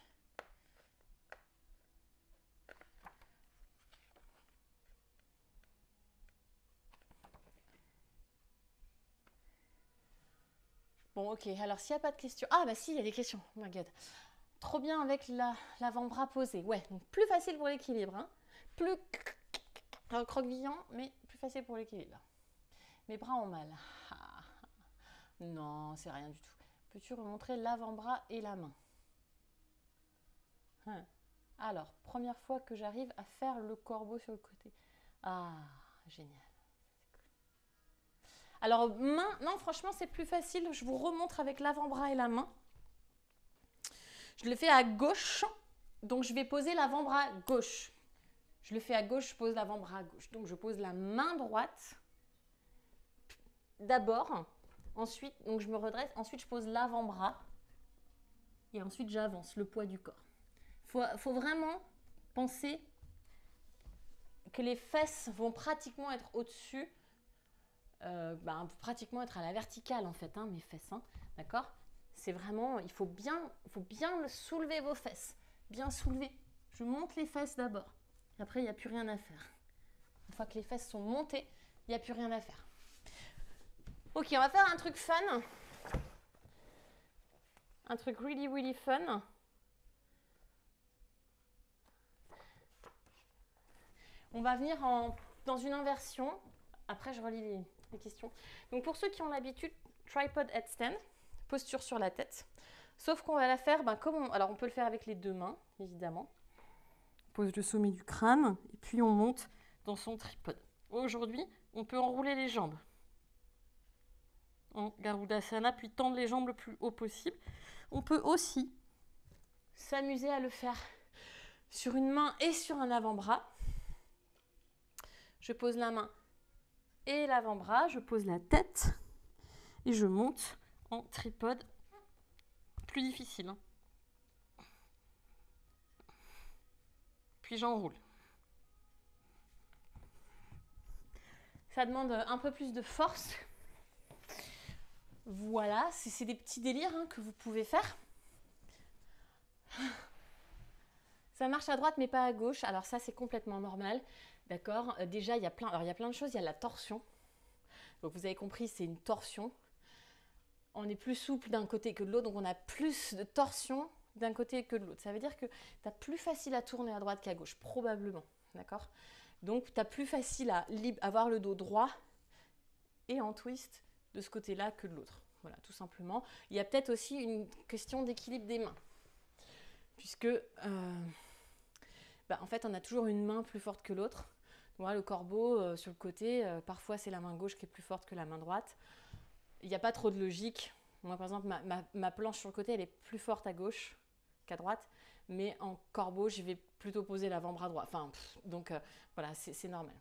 Bon, ok. Alors, s'il n'y a pas de questions... Ah, bah si, il y a des questions. Oh my god. Trop bien avec l'avant-bras posé. Ouais, donc plus facile pour l'équilibre. Hein. Plus croquevillant, mais plus facile pour l'équilibre. Mes bras ont mal. Ah. Non, c'est rien du tout. Peux-tu remontrer l'avant-bras et la main? Alors, première fois que j'arrive à faire le corbeau sur le côté. Ah, génial. Alors, main, non, franchement, c'est plus facile. Je vous remontre avec l'avant-bras et la main. Je le fais à gauche, donc je vais poser l'avant-bras gauche. Je le fais à gauche, je pose l'avant-bras à gauche. Donc, je pose la main droite d'abord. Ensuite, donc je me redresse. Ensuite, je pose l'avant-bras. Et ensuite, j'avance le poids du corps. Faut vraiment penser que les fesses vont pratiquement être au-dessus. Pratiquement être à la verticale en fait, hein, mes fesses. Hein, d'accord? C'est vraiment, il faut bien soulever vos fesses. Bien soulever. Je monte les fesses d'abord. Après, il n'y a plus rien à faire. Une fois que les fesses sont montées, il n'y a plus rien à faire. Ok, on va faire un truc fun. Un truc really, really fun. On va venir dans une inversion. Après, je relis les questions. Donc, pour ceux qui ont l'habitude, tripod headstand, posture sur la tête. Sauf qu'on va la faire alors on peut le faire avec les deux mains, évidemment. On pose le sommet du crâne et puis on monte dans son tripode. Aujourd'hui, on peut enrouler les jambes en Garudasana, puis tendre les jambes le plus haut possible. On peut aussi s'amuser à le faire sur une main et sur un avant-bras. Je pose la main et l'avant-bras, je pose la tête et je monte en tripode. Plus difficile. Hein. Puis j'enroule. Ça demande un peu plus de force. Voilà, c'est des petits délires hein, que vous pouvez faire. Ça marche à droite mais pas à gauche. Alors ça, c'est complètement normal. D'accord. Déjà, il y a plein de choses. Il y a la torsion. Donc vous avez compris, c'est une torsion. On est plus souple d'un côté que de l'autre, donc on a plus de torsion d'un côté que de l'autre. Ça veut dire que tu as plus facile à tourner à droite qu'à gauche, probablement. D'accord? Donc tu as plus facile à avoir le dos droit et en twist de ce côté-là que de l'autre. Voilà, tout simplement. Il y a peut-être aussi une question d'équilibre des mains. Puisque, en fait, on a toujours une main plus forte que l'autre. Voilà, le corbeau, sur le côté, parfois c'est la main gauche qui est plus forte que la main droite. Il n'y a pas trop de logique. Moi, par exemple, ma planche sur le côté, elle est plus forte à gauche qu'à droite. Mais en corbeau, je vais plutôt poser l'avant-bras droit. Enfin, donc, voilà, c'est normal.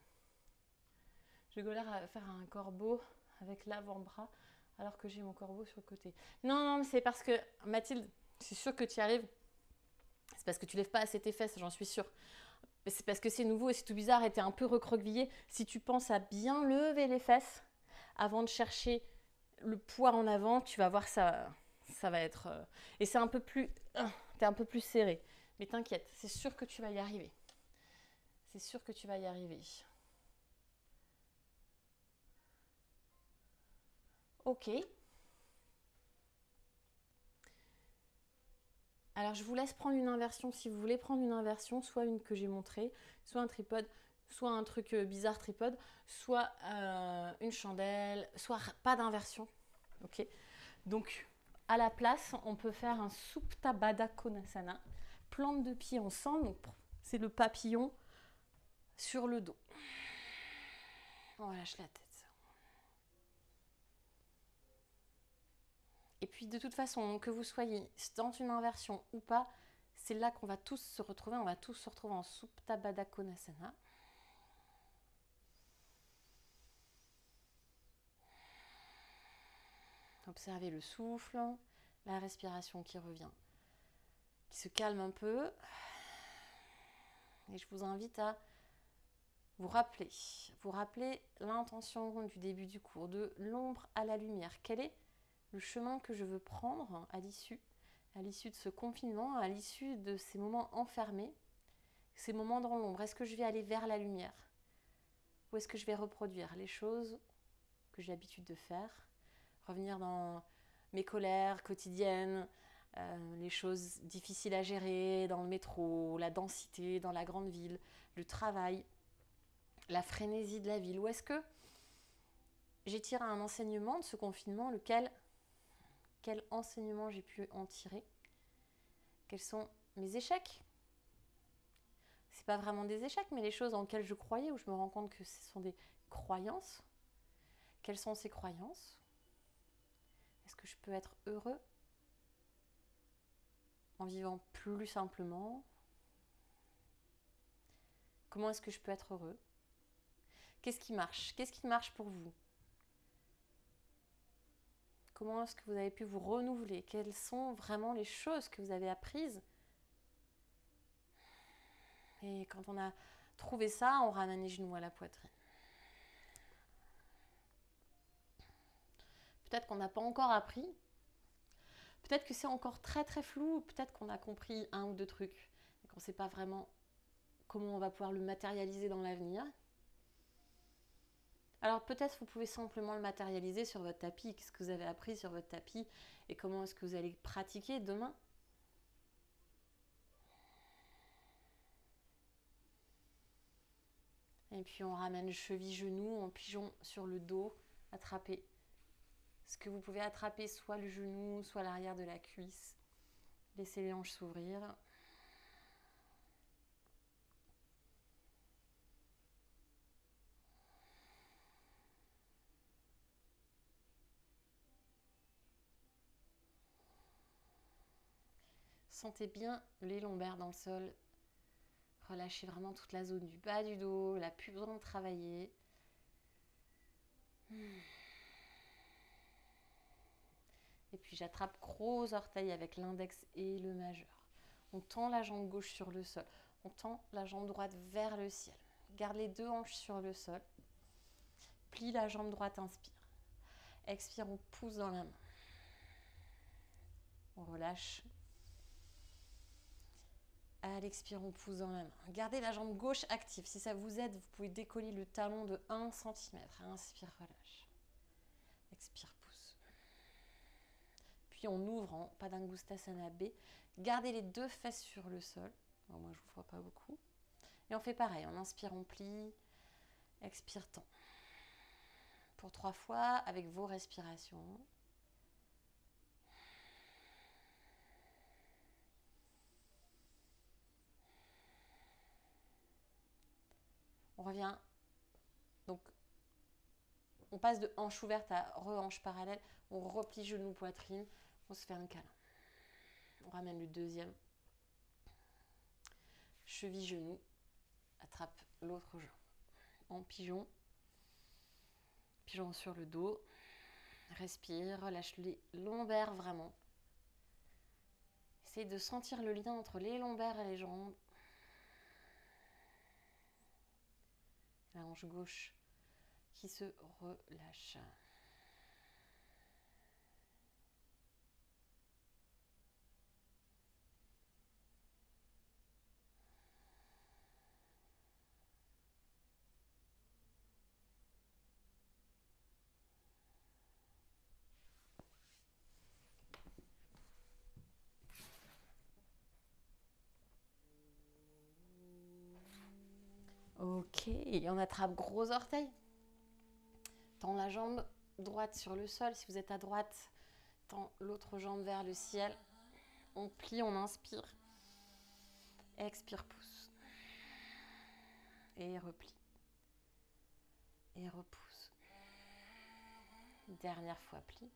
J'ai galère à faire un corbeau avec l'avant-bras alors que j'ai mon corbeau sur le côté. Non, c'est parce que, Mathilde, c'est sûr que tu y arrives. C'est parce que tu lèves pas assez tes fesses, j'en suis sûre. C'est parce que c'est nouveau et c'est tout bizarre et t'es un peu recroquevillé. Si tu penses à bien lever les fesses avant de chercher le poids en avant, tu vas voir ça va être... et c'est un peu plus... t'es un peu plus serré. Mais t'inquiète, c'est sûr que tu vas y arriver. C'est sûr que tu vas y arriver. Ok. Alors, je vous laisse prendre une inversion si vous voulez prendre une inversion, soit une que j'ai montrée, soit un tripode, soit un truc bizarre tripode, soit une chandelle, soit pas d'inversion. Ok. Donc, à la place, on peut faire un Supta Baddha Konasana, plante de pied ensemble. Donc, c'est le papillon sur le dos. On relâche la tête. Et puis de toute façon, que vous soyez dans une inversion ou pas, C'est là qu'on va tous se retrouver. On va tous se retrouver en Supta Baddha Konasana. Observez le souffle, la respiration qui revient, qui se calme un peu. Et je vous invite à vous rappeler l'intention du début du cours, de l'ombre à la lumière. Quel est le chemin que je veux prendre à l'issue de ce confinement, à l'issue de ces moments enfermés, ces moments dans l'ombre? Est-ce que je vais aller vers la lumière? Ou est-ce que je vais reproduire les choses que j'ai l'habitude de faire? Revenir dans mes colères quotidiennes, les choses difficiles à gérer dans le métro, la densité dans la grande ville, le travail, la frénésie de la ville. Ou est-ce que j'ai tiré un enseignement de ce confinement, quel enseignement j'ai pu en tirer? Quels sont mes échecs? C'est pas vraiment des échecs, mais les choses en lesquelles je croyais, où je me rends compte que ce sont des croyances. Quelles sont ces croyances? Est-ce que je peux être heureux en vivant plus simplement? Comment est-ce que je peux être heureux? Qu'est-ce qui marche? Qu'est-ce qui marche pour vous? Comment est-ce que vous avez pu vous renouveler? Quelles sont vraiment les choses que vous avez apprises? Et quand on a trouvé ça, on ramène les genoux à la poitrine. Peut-être qu'on n'a pas encore appris. Peut-être que c'est encore très très flou. Peut-être qu'on a compris un ou deux trucs et qu'on ne sait pas vraiment comment on va pouvoir le matérialiser dans l'avenir. Alors peut-être vous pouvez simplement le matérialiser sur votre tapis. Qu'est-ce que vous avez appris sur votre tapis et comment est-ce que vous allez pratiquer demain? Et puis on ramène cheville-genou en pigeon sur le dos, attrapez ce que vous pouvez attraper, soit le genou, soit l'arrière de la cuisse. Laissez les hanches s'ouvrir. Sentez bien les lombaires dans le sol. Relâchez vraiment toute la zone du bas du dos, elle n'a plus besoin de travailler. Et puis j'attrape gros orteil avec l'index et le majeur. On tend la jambe gauche sur le sol. On tend la jambe droite vers le ciel. Garde les deux hanches sur le sol. Plie la jambe droite, inspire. Expire, on pousse dans la main. On relâche. À l'expire, on pousse dans la main. Gardez la jambe gauche active. Si ça vous aide, vous pouvez décoller le talon de 1 cm. Inspire, relâche. Expire, pousse. Puis on ouvre en Padangusthasana B. Gardez les deux fesses sur le sol. Bon, moi, je ne vous vois pas beaucoup. Et on fait pareil. On inspire, on plie. Expire, tend. Pour 3 fois avec vos respirations. On revient. Donc, on passe de hanche ouverte à re-hanche parallèle. On replie genou, poitrine. On se fait un câlin. On ramène le deuxième. Cheville, genou. Attrape l'autre jambe. En pigeon. Pigeon sur le dos. Respire, relâche les lombaires vraiment. Essayez de sentir le lien entre les lombaires et les jambes. La hanche gauche qui se relâche. Ok, et on attrape gros orteil. Tends la jambe droite sur le sol. Si vous êtes à droite, tends l'autre jambe vers le ciel. On plie, on inspire. Expire, pousse. Et replie. Et repousse. Dernière fois, plie.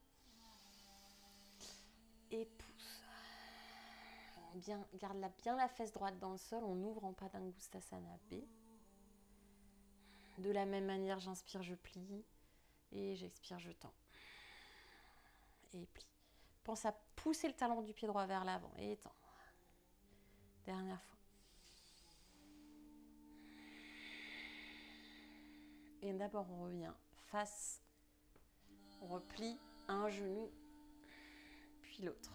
Et pousse. Bien, garde bien la fesse droite dans le sol. On ouvre en Padangusthasana B. De la même manière, j'inspire, je plie. Et j'expire, je tends. Et plie. Pense à pousser le talon du pied droit vers l'avant. Et tends. Dernière fois. Et d'abord, on revient face. On replie un genou, puis l'autre.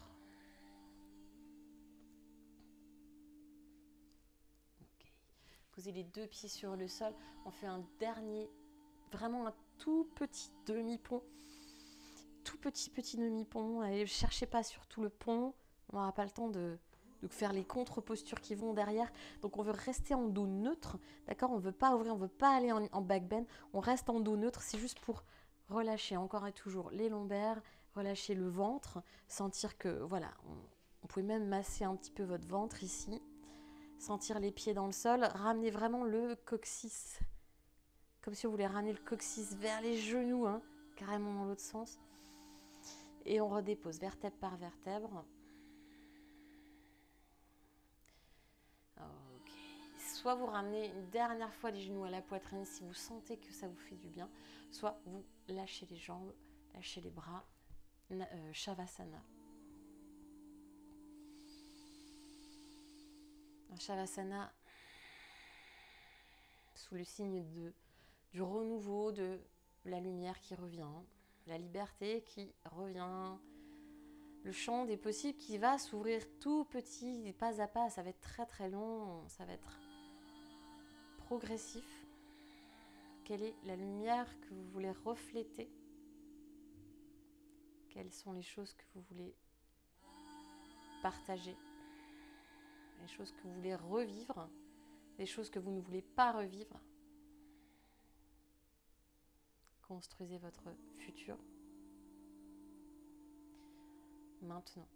Okay. Posez les deux pieds sur le sol. On fait un dernier, vraiment un tout petit demi-pont. Tout petit demi-pont. Ne cherchez pas sur tout le pont. On n'aura pas le temps de faire les contre-postures qui vont derrière. Donc on veut rester en dos neutre. D'accord? On ne veut pas ouvrir, on ne veut pas aller en back bend. On reste en dos neutre. C'est juste pour relâcher encore et toujours les lombaires, relâcher le ventre, sentir que, voilà, on pouvez même masser un petit peu votre ventre ici, sentir les pieds dans le sol, ramener vraiment le coccyx, comme si on voulait ramener le coccyx vers les genoux, hein, carrément dans l'autre sens. Et on redépose vertèbre par vertèbre. Ok. Soit vous ramenez une dernière fois les genoux à la poitrine si vous sentez que ça vous fait du bien, soit vous lâchez les jambes, lâchez les bras, Shavasana. Shavasana, sous le signe du renouveau, de la lumière qui revient, la liberté qui revient, le champ des possibles qui va s'ouvrir tout petit, pas à pas. Ça va être très très long, ça va être progressif. Quelle est la lumière que vous voulez refléter? Quelles sont les choses que vous voulez partager? Les choses que vous voulez revivre? Les choses que vous ne voulez pas revivre? Construisez votre futur maintenant.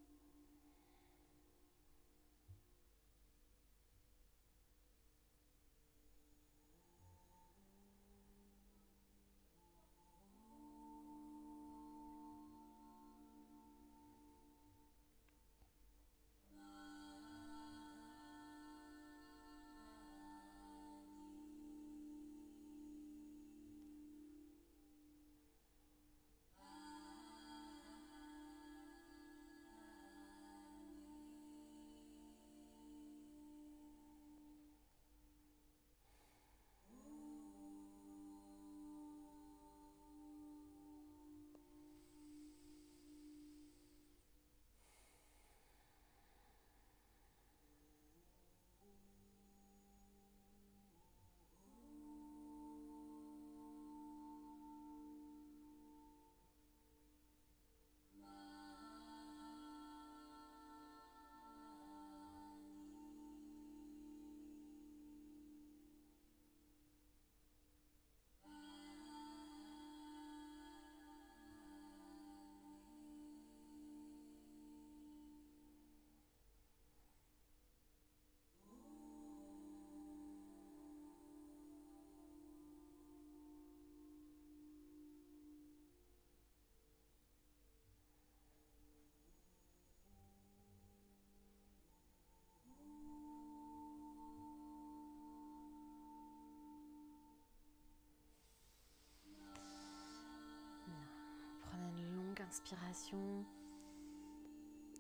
Inspiration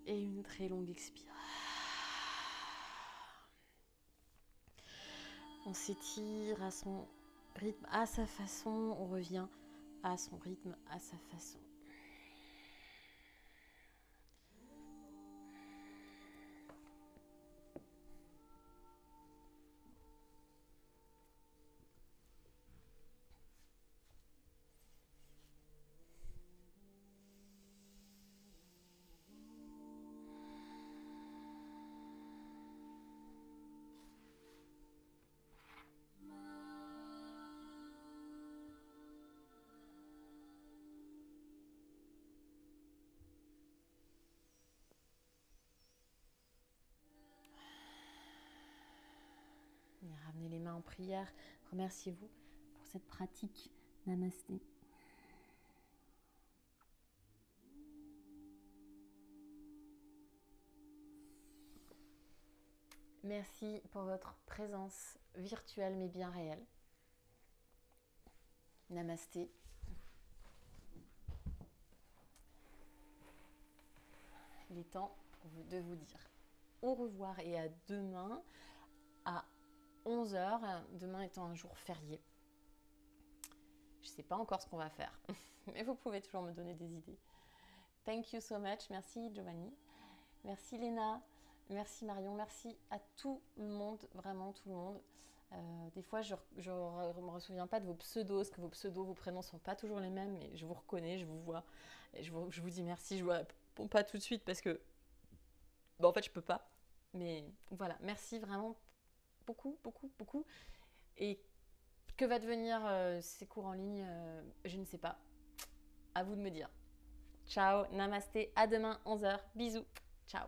et une très longue expiration. On s'étire à son rythme, à sa façon, on revient à son rythme, à sa façon. Et ramenez les mains en prière. Remerciez-vous pour cette pratique. Namasté. Merci pour votre présence virtuelle mais bien réelle. Namasté. Il est temps de vous dire au revoir et à demain à 11 h, demain étant un jour férié. Je ne sais pas encore ce qu'on va faire, mais vous pouvez toujours me donner des idées. Thank you so much. Merci Giovanni. Merci Léna. Merci Marion. Merci à tout le monde, vraiment tout le monde. Des fois, je ne me souviens pas de vos pseudos, parce que vos pseudos, vos prénoms ne sont pas toujours les mêmes, mais je vous reconnais, je vous vois. Et je vous dis merci. Je ne vous réponds pas tout de suite parce que, en fait, je peux pas. Mais voilà, merci vraiment beaucoup, beaucoup, beaucoup. Et que va devenir ces cours en ligne, je ne sais pas. À vous de me dire. Ciao, namasté, à demain, 11 h. Bisous, ciao.